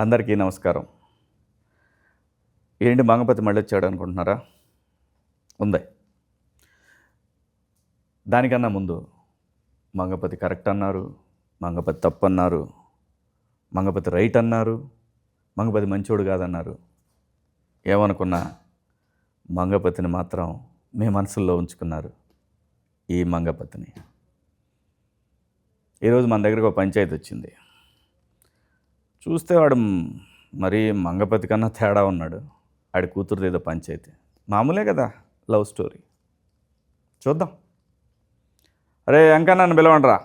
అందరికీ నమస్కారం. ఏంటి మంగపతి మళ్ళీ వచ్చాడు అనుకుంటున్నారా? ఉంది. దానికన్నా ముందు మంగపతి కరెక్ట్ అన్నారు, మంగపతి తప్పు అన్నారు, మంగపతి రైట్ అన్నారు, మంగపతి మంచోడు కాదన్నారు. ఏమనుకున్నా మంగపతిని మాత్రం మీ మనసుల్లో ఉంచుకున్నారు. ఈ మంగపతిని ఈరోజు మన దగ్గరకు ఒక పంచాయతీ వచ్చింది. చూస్తే వాడు మరీ మంగపతి కన్నా తేడా ఉన్నాడు. ఆడి కూతురుది ఏదో పంచాయతీ. మామూలే కదా, లవ్ స్టోరీ. చూద్దాం. అరే అంకా, నన్ను పిలవండి రా.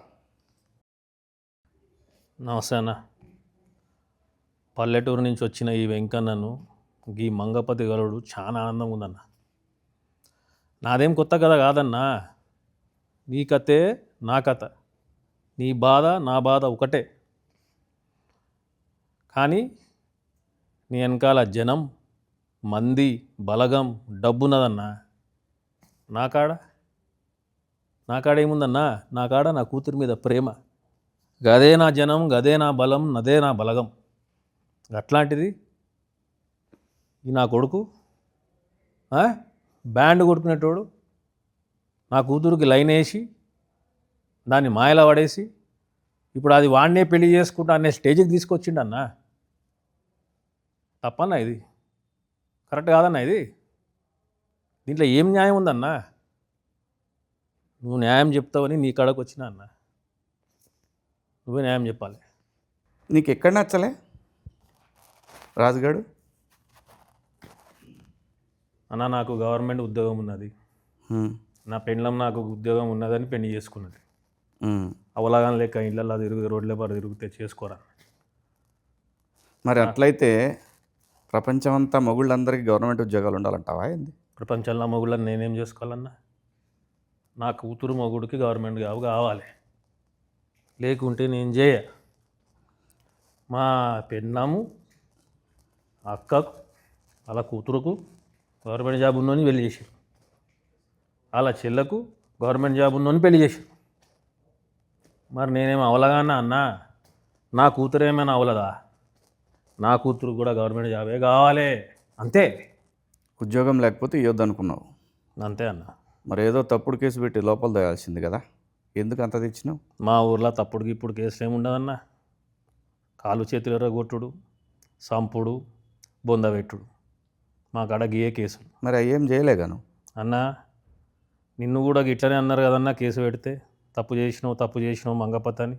నమస్తే అన్న. పల్లెటూరు నుంచి వచ్చిన ఈ వెంకన్నను ఈ మంగపతి గలుడు చాలా ఆనందంగా ఉందన్న. నాదేం కొత్త కథ కాదన్నా. నీ కథే నా కథ, నీ బాధ నా బాధ ఒకటే. కానీ నీ వెనకాల జనం, మంది, బలగం, డబ్బున్నదన్నా. నా కాడ ఏముందన్నా? నా కాడ నా కూతురి మీద ప్రేమ. గదే నా జనం, గదే నా బలం, నదే నా బలగం. అట్లాంటిది ఈ నా కొడుకు బ్యాండ్ కొట్టుకునేటోడు నా కూతురికి లైన్ వేసి దాన్ని మాయలా పడేసి ఇప్పుడు అది వాడినే పెళ్లి చేసుకుంటా అనే స్టేజ్కి తీసుకొచ్చిండన్న. తప్పన్నా ఇది? కరెక్ట్ కాదన్నా ఇది? దీంట్లో ఏం న్యాయం ఉందన్నా? నువ్వు న్యాయం చెప్తావని నీ కాడకు వచ్చినా అన్న. నువ్వే న్యాయం చెప్పాలి. నీకు ఎక్కడ నచ్చలే రాజుగాడు? అన్న, నాకు గవర్నమెంట్ ఉద్యోగం ఉన్నది. నా పెండ్లం నాకు ఉద్యోగం ఉన్నదని పెళ్లి చేసుకున్నది. అవలాగానే లేక ఇళ్ళల్లో తిరుగు, రోడ్ల పాటు తిరిగితే చేసుకోరా. మరి అట్లయితే ప్రపంచమంతా మొగుళ్ళందరికీ గవర్నమెంట్ ఉద్యోగాలు ఉండాలంటావా ఏంది? ప్రపంచంలో మొగుళ్ళని నేనేం చేసుకోవాలన్నా? నా కూతురు మొగుడికి గవర్నమెంట్ జాబ్ కావాలి, లేకుంటే నేను చేయ. మా పెన్నాము అక్కకు వాళ్ళ కూతురుకు గవర్నమెంట్ జాబ్ ఉన్నోని పెళ్లి చేశారు, వాళ్ళ చెల్లకు గవర్నమెంట్ జాబ్ ఉన్నోని పెళ్లి చేశారు. మరి నేనేమో అవలగానా అన్నా? నా కూతురు ఏమైనా అవలదా? నా కూతురు కూడా గవర్నమెంట్ జాబే కావాలి, అంతే. ఉద్యోగం లేకపోతే ఇవ్వద్దు అనుకున్నావు, అంతే అన్న. మరి ఏదో తప్పుడు కేసు పెట్టి లోపల దోయాల్సింది కదా, ఎందుకు అంత తెచ్చినావు? మా ఊర్లో తప్పుడుకి ఇప్పుడు కేసులు ఏమి ఉండదన్న. కాలు చేతులు ఎర్రగొట్టుడు, సంపుడు, బొందబెట్టుడు, మా కాడ గియే కేసులు. మరి అయ్యేం చేయలేగాను అన్న. నిన్ను కూడా ఇట్లనే అన్నారు కదన్న, కేసు పెడితే తప్పు చేసినావు మంగపతి అని.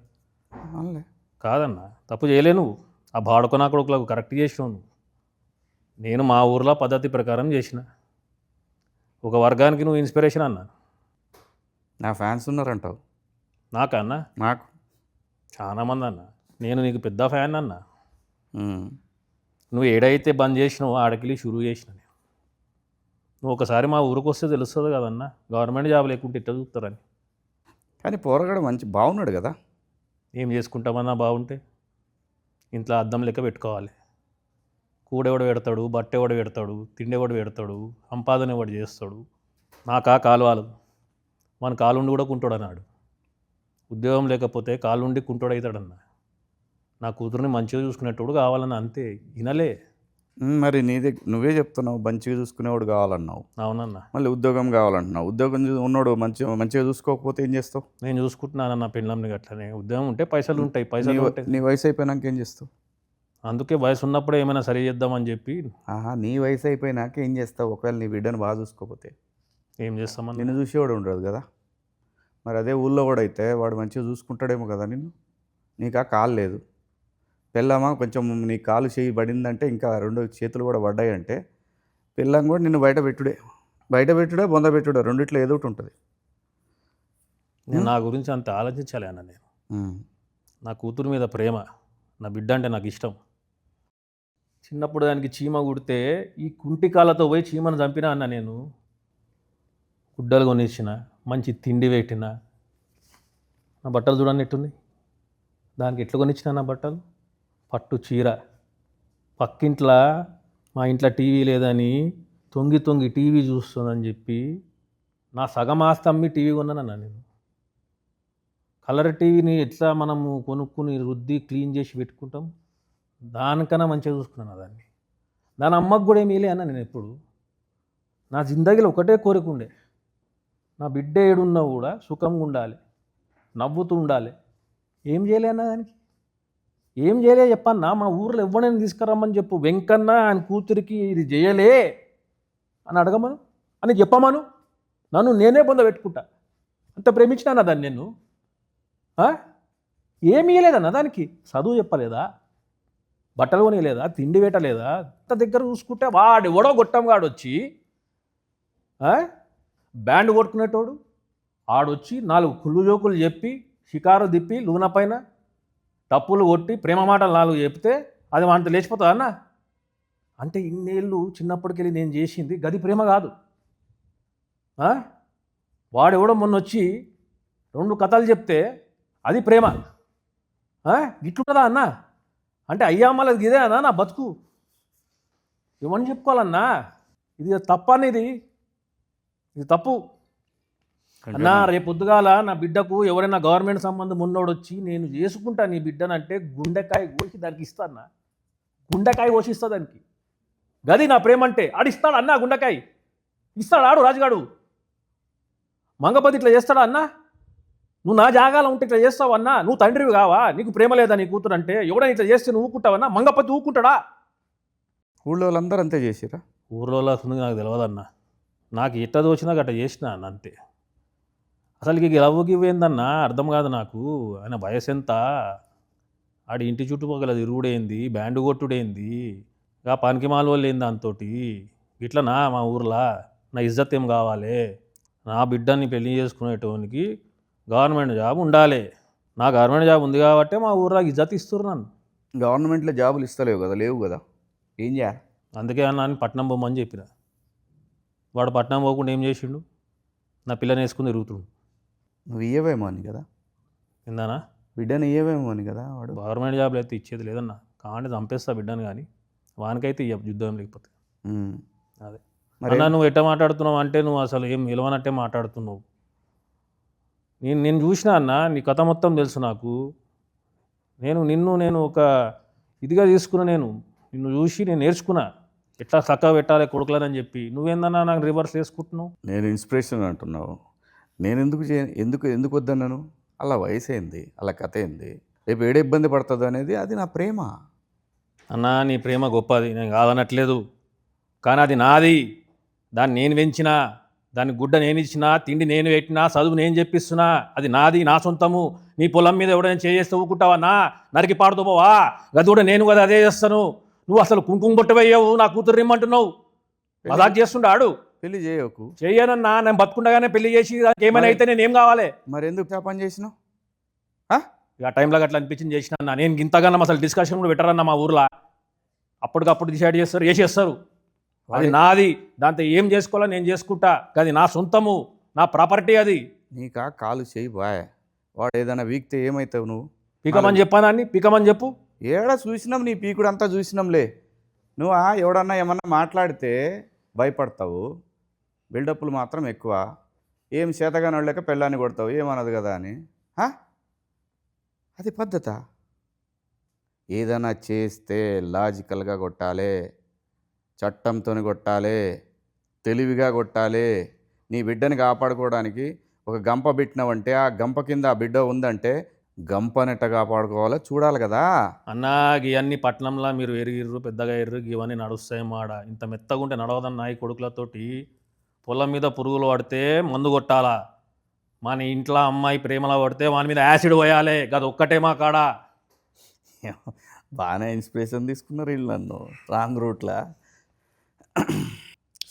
కాదన్న, తప్పు చేయలే నువ్వు. ఆ బాడుకొనా కొడుకులకు కరెక్ట్ చేసినావు నువ్వు. నేను మా ఊర్లో పద్ధతి ప్రకారం చేసిన. ఒక వర్గానికి నువ్వు ఇన్స్పిరేషన్ అన్న. నా ఫ్యాన్స్ ఉన్నారంటావు? నాకన్నా? నాకు చాలామంది అన్న. నేను నీకు పెద్ద ఫ్యాన్ అన్న. నువ్వు ఏడైతే బంద్ చేసినావు ఆడకెళ్ళి షురూ చేసిన నేను. నువ్వు ఒకసారి మా ఊరికి వస్తే తెలుస్తుంది కదన్నా, గవర్నమెంట్ జాబ్ లేకుంటే ఎట్లా చూస్తారని. కానీ పోరగాడు మంచి బాగున్నాడు కదా. ఏం చేసుకుంటామన్నా బాగుంటే? ఇంట్లో అద్దం లెక్క పెట్టుకోవాలి. కూడెవడు పెడతాడు, బట్టెవడు పెడతాడు, తిండెవడు పెడతాడు, సంపాదన ఎవడు చేస్తాడు. నాకా కాలువాలు మన కాలుండి కూడా కుంటోడు అన్నాడు. ఉద్యోగం లేకపోతే కాలుండి కుంటోడు అవుతాడన్న. నా కూతురుని మంచిగా చూసుకునేటోడు కావాలన్న, అంతే. వినలే. మరి నువ్వే చెప్తున్నావు మంచిగా చూసుకునేవాడు కావాలన్నావు. అవునన్నా. మళ్ళీ ఉద్యోగం కావాలంటున్నావు. ఉద్యోగం ఉన్నాడు మంచిగా చూసుకోకపోతే ఏం చేస్తావు? నేను చూసుకుంటున్నానన్న పెళ్ళంని అట్లనే. ఉద్యోగం ఉంటే పైసలు ఉంటాయి, పైసలు ఉంటాయి. నీ వయసు అయిపోయినాక ఏం చేస్తావు? అందుకే వయసు ఉన్నప్పుడే ఏమైనా సరి చేద్దామని చెప్పి. నీ వయసు అయిపోయినాక ఏం చేస్తావు? ఒకవేళ నీ బిడ్డను బాగా చూసుకోకపోతే ఏం చేస్తామని? నిన్ను చూసేవాడు ఉండదు కదా. మరి అదే ఊళ్ళో కూడా అయితే వాడు మంచిగా చూసుకుంటాడేమో కదా నిన్ను. నీకు ఆ కాలు లేదు, పిల్లమా కొంచెం నీ కాలు చేయి పడిందంటే, ఇంకా రెండు చేతులు కూడా పడ్డాయంటే పిల్లం కూడా నిన్ను బయట పెట్టుడే బొంద పెట్టుడే, రెండిట్లో ఏదో ఒకటి ఉంటుంది. నా గురించి అంత ఆలోచించాలి అన్న నేను. నా కూతురు మీద ప్రేమ, నా బిడ్డ అంటే నాకు ఇష్టం. చిన్నప్పుడు దానికి చీమ కుడితే ఈ కుంటి కాళ్ళతో పోయి చీమను చంపినా అన్న నేను. గుడ్డలు కొనిచ్చిన, మంచి తిండి పెట్టిన. నా బట్టలు చూడండి ఎట్టుంది. దానికి ఎట్లా కొనిచ్చిన నా బట్టలు? పట్టు చీర. పక్కింట్లో మా ఇంట్లో టీవీ లేదని తొంగి టీవీ చూస్తుందని చెప్పి నా సగం ఆస్తి అమ్మి టీవీ కొన్నానన్నా నేను. కలర్ టీవీని ఎట్లా మనము కొనుక్కుని రుద్ది క్లీన్ చేసి పెట్టుకుంటాం, దానికన్నా మంచిగా చూసుకున్నాను దాన్ని. దాని అమ్మకు కూడా ఏమీ అన్న నేను ఎప్పుడు. నా జిందగీలో ఒకటే కోరిక ఉండే, నా బిడ్డ ఏడున్నా కూడా సుఖంగా ఉండాలి, నవ్వుతూ ఉండాలి. ఏం చేయలే అన్న దానికి, ఏం చేయలే చెప్పన్నా. మా ఊర్లో ఎవరైనా తీసుకురమ్మని చెప్పు, వెంకన్న ఆయన కూతురికి ఇది చేయలే అని అడగమను అని చెప్పమను, నన్ను నేనే పొందబెట్టుకుంటా. అంత ప్రేమించినా దాన్ని నేను. ఏమి ఇయ్యలేదన్న దానికి, చదువు చెప్పలేదా, బట్టలు కొనియలేదా, తిండి పెట్టలేదా. అంత దగ్గర చూసుకుంటే వాడు ఎవడో గొట్టంగాడు వచ్చి బ్యాండ్ కొట్టుకునేటోడు ఆడొచ్చి 4 కుళ్ళు జోకులు చెప్పి షికారు తిప్పి లూన పైన టప్పులు కొట్టి ప్రేమ మాటలు 4 చెప్తే అది వాంత లేచిపోతుంది అన్న. అంటే ఇన్నేళ్ళు చిన్నప్పటికెళ్ళి నేను చేసింది గది ప్రేమ కాదు. వాడెవడో మొన్న వచ్చి 2 కథలు చెప్తే అది ప్రేమ. గిట్లుంటుందా అన్న? అంటే అయ్యా మళ్ళీ ఇదే అన్నా నా బతుకు. ఏమని చెప్పుకోవాలన్నా? ఇది తప్పనేది, ఇది తప్పు అన్నా. రేపు పొద్దుగాల నా బిడ్డకు ఎవరైనా గవర్నమెంట్ సంబంధం ఉన్నోడు వచ్చి నేను చేసుకుంటా నీ బిడ్డనంటే గుండెకాయ కోసి దానికి ఇస్తానా, గుండెకాయ కోసి ఇస్తా దానికి. గది నా ప్రేమ అంటే. ఆడిస్తాడు అన్నా, గుండెకాయ ఇస్తాడు ఆడు రాజుగాడు. మంగపతి ఇట్లా చేస్తాడా అన్నా? నువ్వు నా జాగాలో ఉంటే ఇట్లా చేస్తావు అన్నా? నువ్వు తండ్రివి కావా? నీకు ప్రేమ లేదా నీ కూతురు అంటే? ఎవడైనా ఇట్లా చేస్తే నువ్వు ఊకుంటావన్నా? మంగపతి ఊకుంటాడా? ఊళ్ళో వాళ్ళందరూ అంతే చేసిరా? ఊర్లో వస్తుంది నాకు తెలియదన్నా. నాకు ఎట్ట దోచినా గట్ట చేసిన అన్న అంతే. అసలుకి లవ్వుకి ఇవ్వేందన్నా అర్థం కాదు నాకు. ఆయన వయసు ఎంత, ఆడి ఇంటి చుట్టుపక్కల తిరుగుడేంది, బ్యాండ్ కొట్టుడేంది, ఇక పనికి మాల వాళ్ళు ఏంది దాంతోటి. ఇట్లనా మా ఊర్లో నా ఇజ్జత్ ఏం కావాలి? నా బిడ్డని పెళ్లి చేసుకునేటోనికి గవర్నమెంట్ జాబ్ ఉండాలి. నా గవర్నమెంట్ జాబ్ ఉంది కాబట్టి మా ఊర్లో ఇజ్జత్ ఇస్తున్నారు నన్ను. గవర్నమెంట్లో జాబులు ఇస్తలేవు కదా, లేవు కదా, ఏం చేయాలి? అందుకే అన్న అని పట్నం పోమని చెప్పిన. వాడు పట్నం పోకుండా ఏం చేసిండు? నా పిల్లని వేసుకుని తిరుగుతుండు. నువ్వు ఇయ్యవేమో అని కదా, ఏందన్నా? బిడ్డని ఇయ్యవేమో అని కదా వాడు. గవర్నమెంట్ జాబ్లు అయితే ఇచ్చేది లేదన్నా. కాంటే చంపేస్తా బిడ్డను, కానీ వానికైతే ఇయ్య యుద్ధం లేకపోతే. అదే అన్నా, నువ్వు ఎట్ట మాట్లాడుతున్నావు అంటే నువ్వు అసలు ఏం నిలవనట్టే మాట్లాడుతున్నావు. నేను చూసినా అన్న, నీ కథ మొత్తం తెలుసు నాకు. నేను ఒక ఇదిగా తీసుకున్నా. నిన్ను చూసి నేను నేర్చుకున్నా ఎట్లా చక్కగా పెట్టాలి కొడుకులని చెప్పి. నువ్వేందన్నా నాకు రివర్స్ వేసుకుంటున్నావు? నేను ఇన్స్పిరేషన్ అంటున్నావు. నేను ఎందుకు వద్దన్నాను? అలా వయసు ఏంది, అలా కథ ఏంది, రేపు ఏడే ఇబ్బంది పడుతుంది అనేది అది నా ప్రేమ. అన్నా నీ ప్రేమ గొప్పది, నేను కాదనట్లేదు. కానీ అది నాది. దాన్ని నేను పెంచినా, దాని గుడ్డ నేను ఇచ్చినా, తిండి నేను పెట్టినా, చదువు నేను చెప్పిస్తున్నా. అది నాది, నా సొంతము. నీ పొలం మీద ఎవడైనా చేస్తే ఊకుంటావన్నా? నరికి పాడుతూ పోవా? గది కూడా నేను కదా అదే చేస్తాను. నువ్వు అసలు కుంకుమ బొట్టవయ్యావు, నా కూతురు ఇమ్మంటున్నావు. మజాక్ చేస్తుండాడు. పెళ్లి చేయకు. చెయ్యనన్నా, నేను బతుకుండగానే పెళ్లి చేసి ఏమైనా అయితే నేను ఏం కావాలి? మరి ఎందుకు పని చేసినావు? ఇక టైంలో అట్లా అనిపించింది చేసిన అన్న. నేను ఇంతగానో అసలు డిస్కషన్ కూడా పెట్టారన్న మా ఊర్లో. అప్పటికప్పుడు డిసైడ్ చేస్తారు, చేసేస్తారు. అది నాది, దాంతో ఏం చేసుకోవాలో నేను చేసుకుంటా. అది నా సొంతము, నా ప్రాపర్టీ. అది నీకా కాలు చేయి బాయ్. వాడు ఏదైనా వీక్తే ఏమవుతావు నువ్వు? పీకమని చెప్పానాన్ని, పీకమని చెప్పు. ఏడా చూసినాం, నీ పీకుడు అంతా చూసినాంలే. నువ్వు ఎవడన్నా ఏమన్నా మాట్లాడితే భయపడతావు, బిల్డప్లు మాత్రం ఎక్కువ. ఏం చేతగాని వాళ్ళక పెళ్ళాన్ని కొడతావు, ఏమన్నది కదా అని. అది పద్ధత? ఏదైనా చేస్తే లాజికల్గా కొట్టాలి, చట్టంతో కొట్టాలి, తెలివిగా కొట్టాలి. నీ బిడ్డని కాపాడుకోవడానికి ఒక గంప పెట్టినావంటే ఆ గంప కింద ఆ బిడ్డ ఉందంటే గంపనెట్ట కాపాడుకోవాలో చూడాలి కదా అన్నా. ఇవన్నీ పట్నంలో మీరు ఎరిగిర్రు, పెద్దగా ఎర్రు, ఇవన్నీ నడుస్తాయి మాడ. ఇంత మెత్తగుంటే నడవదన్నా. ఈ కొడుకులతోటి పొలం మీద పురుగులు పడితే మందు కొట్టాలా? మన ఇంట్లో అమ్మాయి ప్రేమలో పడితే వాని మీద యాసిడ్ పోయాలి. గది ఒక్కటే మా కాడ. బాగానే ఇన్స్పిరేషన్ తీసుకున్నారు వీళ్ళు నన్ను రాంగ్ రూట్లా.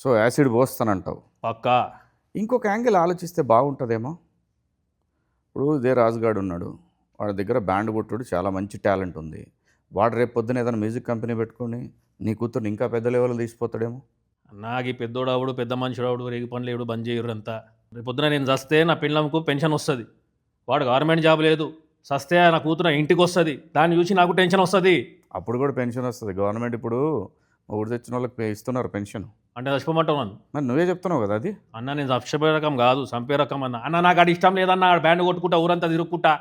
సో యాసిడ్ పోస్తానంటావు? పక్కా. ఇంకొక యాంగిల్ ఆలోచిస్తే బాగుంటుందేమో. ఇప్పుడు ఇదే రాజుగాడు ఉన్నాడు, వాడి దగ్గర బ్యాండ్ కొట్టుడు చాలా మంచి టాలెంట్ ఉంది. వాడు రేపు పొద్దున ఏదైనా మ్యూజిక్ కంపెనీ పెట్టుకొని నీ కూతుర్ని ఇంకా పెద్ద లెవెల్లో తీసిపోతాడేమో. నాకు ఈ పెద్దోడావుడు, పెద్ద మనిషిరావుడు, రేగి పనులు ఏడు బంద్ చేయరు అంతా. రేపు పొద్దున నేను చస్తే నా పిల్లలకు పెన్షన్ వస్తుంది. వాడు గవర్నమెంట్ జాబ్ లేదు, చస్తే నా కూతురు ఇంటికి వస్తుంది. దాన్ని చూసి నాకు టెన్షన్ వస్తుంది. అప్పుడు కూడా పెన్షన్ వస్తుంది. గవర్నమెంట్ ఇప్పుడు ఊరు తెచ్చిన వాళ్ళకి ఇస్తున్నారు పెన్షన్. అంటే చచ్చిపోమంటావు నన్ను? మరి నువ్వే చెప్తున్నావు కదా అది. అన్న నేను చచ్చిపోయే రకం కాదు, చంపే రకం అన్న నాకు అది ఇష్టం లేదన్న. బ్యాండ్ కొట్టుకుంటా ఊరంతా తిరుగుకుంటా.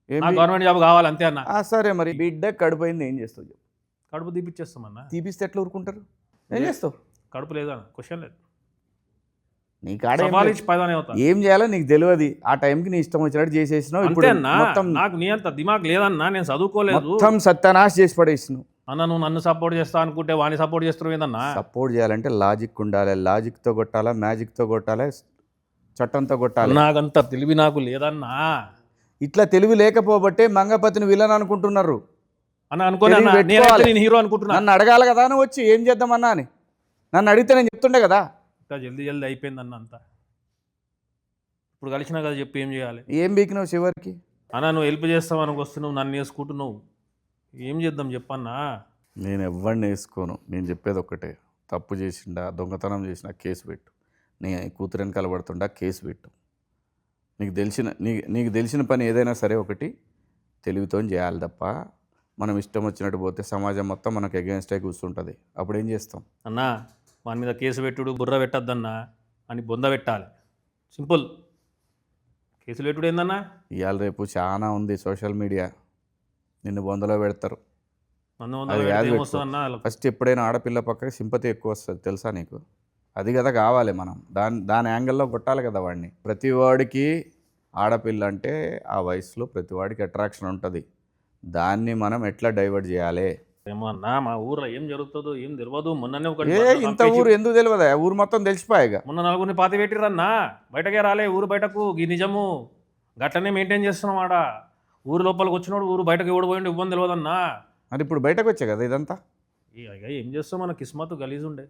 నా గవర్నమెంట్ జాబ్ కావాలి అంతే అన్న. సరే మరి బిడ్డ కడిపోయింది ఏం చేస్తావు? కడుపు తీపిచ్చేస్తామన్నా. తీపిస్తే ఎట్లా ఊరుకుంటారు? ఏం చేస్తావు? కడుపు లేదా క్వశ్చన్ లేదు. నీ కాడ ఏం సవాల్ లేదు. ఇచ్చి పైదానే అవుతా ఏం చేయాలో నీకు తెలియదు. ఆ టైంకి నీ ఇష్టం వచ్చినట్టు చేసేసినావు. అంతే ఇప్పుడు అన్నా. మొత్తం నాకు నీ అంత దిమాగ్ లేదన్నా, నేను చదువుకోలేదు మొత్తం సత్యానాశ చేసి పడేసినావు. అన్న. నువ్వు నన్ను సపోర్ట్ చేస్తా అనుకుంటే వాడిని సపోర్ట్ చేస్తున్నావు ఏందన్నా? సపోర్ట్ చేయాలంటే లాజిక్ ఉండాలి. లాజిక్తో కొట్టాలా, మ్యాజిక్తో కొట్టాలి, చట్టంతో కొట్టాలి. నాకంత తెలివి నాకు లేదన్నా. ఇట్లా తెలివి లేకపోబట్టే మంగపతిని విలన్ అనుకుంటున్నారు. అన్న అనుకోని తెలివి అన్న, పెట్టుకోవాలి. నేనైతే నేను హీరో అనుకుంటున్నా. నన్ను అడగాలి కదా అని వచ్చి ఏం చేద్దామన్నా అని. నన్ను అడిగితే నేను చెప్తుండే కదా. ఇంకా జల్దీ అయిపోయింది అన్న అంతా. ఇప్పుడు కలిసినా కదా చెప్పి ఏం చేయాలి? ఏం బీకినావు చివరికి? అన్న నువ్వు హెల్ప్ చేస్తావని వస్తున్నావు, నన్ను వేసుకుంటున్నావు, ఏం చేద్దాం చెప్పన్నా? నేను ఎవరిని వేసుకోను. నేను చెప్పేది ఒక్కటే, తప్పు చేసిండా, దొంగతనం చేసినా కేసు పెట్టు. నీ కూతురని కలబడుతుండా కేసు పెట్టు. నీకు తెలిసిన పని ఏదైనా సరే ఒకటి తెలివితో చేయాలి తప్ప మనం ఇష్టం వచ్చినట్టు పోతే సమాజం మొత్తం మనకు అగేన్స్టే కూర్చుంటుంది. అప్పుడు ఏం చేస్తాం? అన్నా వాని మీద కేసు పెట్టుడు, బుర్ర పెట్టద్దన్నా అని బొంద పెట్టాలి. సింపుల్. కేసులు పెట్టుడు ఏందన్నా? ఇవాళ రేపు చాలా ఉంది సోషల్ మీడియా, నిన్ను బొందలో పెడతారు. నన్ను అది యాద ఏమొస్తుందన్నా? ఫస్ట్ ఎప్పుడైనా ఆడపిల్ల పక్కకి సింపతి ఎక్కువ వస్తుంది తెలుసా నీకు? అది కదా కావాలి. మనం దాని యాంగిల్లో కొట్టాలి కదా వాడిని. ప్రతి వాడికి ఆడపిల్ల అంటే ఆ వయసులో ప్రతి వాడికి అట్రాక్షన్ ఉంటుంది. దాన్ని మనం ఎట్లా డైవర్ట్ చేయాలి? ఏమో అన్నా, మా ఊర్లో ఏం జరుగుతుందో ఏం తెలియదు. మొన్ననే ఇంత ఊరు ఎందుకు తెలియదా? ఊరు మొత్తం తెలిసిపోయాగా. మొన్న నలుగురిని పాతి పెట్టిరన్నా, బయటకే రాలే ఊరు బయటకు. ఈ నిజము గట్లనే మెయింటైన్ చేస్తున్నాం ఆడ. ఊరు లోపలికి వచ్చినోడు ఊరు బయటకు ఎవడు పోయిండు ఇవ్వని తెలియదన్నా. మరి ఇప్పుడు బయటకు వచ్చే కదా ఇదంతా. ఇక ఏం చేస్తావు, మన కిస్మత్ గలీజ్ ఉండే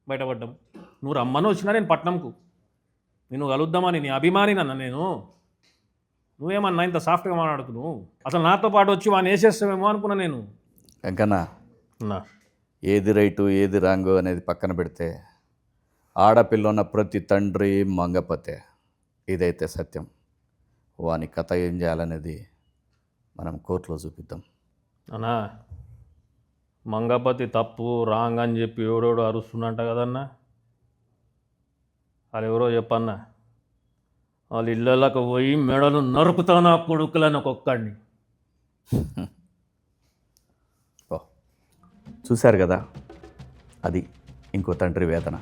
బయటపడ్డాం. నువ్వు రమ్మని వచ్చినా నేను పట్నంకు, నేను కలుద్దామని నీ అభిమాని నన్న నేను. నువ్వేమన్నా ఇంత సాఫ్ట్గా మాట్లాడుతున్నావు? అసలు నాతో పాటు వచ్చి వాడిని వేసేస్తావేమో అనుకున్నా నేను. వెంకన్నా, అన్నా ఏది రైటు ఏది రాంగు అనేది పక్కన పెడితే ఆడపిల్ల ఉన్న ప్రతి తండ్రి మంగపతే. ఇదైతే సత్యం. వాని కథ ఏం చేయాలనేది మనం కోర్టులో చూపిద్దాం. అన్నా మంగపతి తప్పు రాంగ్ అని చెప్పి ఎవడెవడో అరుస్తున్నట్ట కదన్నా. వాళ్ళు ఎవరో చెప్పన్నా, వాళ్ళ ఇళ్ళకి పోయి మెడలు నరుకుతా నా కొడుకులని ఒక్కొక్కడిని. చూశారు కదా, అది ఇంకో తండ్రి వేదన.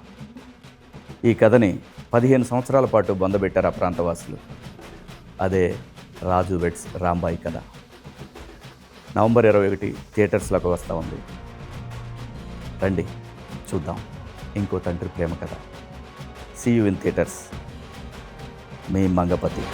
ఈ కథని 15 సంవత్సరాల పాటు బొందబెట్టారు ఆ ప్రాంతవాసులు. అదే రాజు వెడ్స్ రాంబాయి కథ. నవంబర్ 21 థియేటర్స్లోకి వస్తూ ఉంది. రండి చూద్దాం ఇంకో తండ్రి ప్రేమ కథ. See you in theatres. మీ మంగపతి.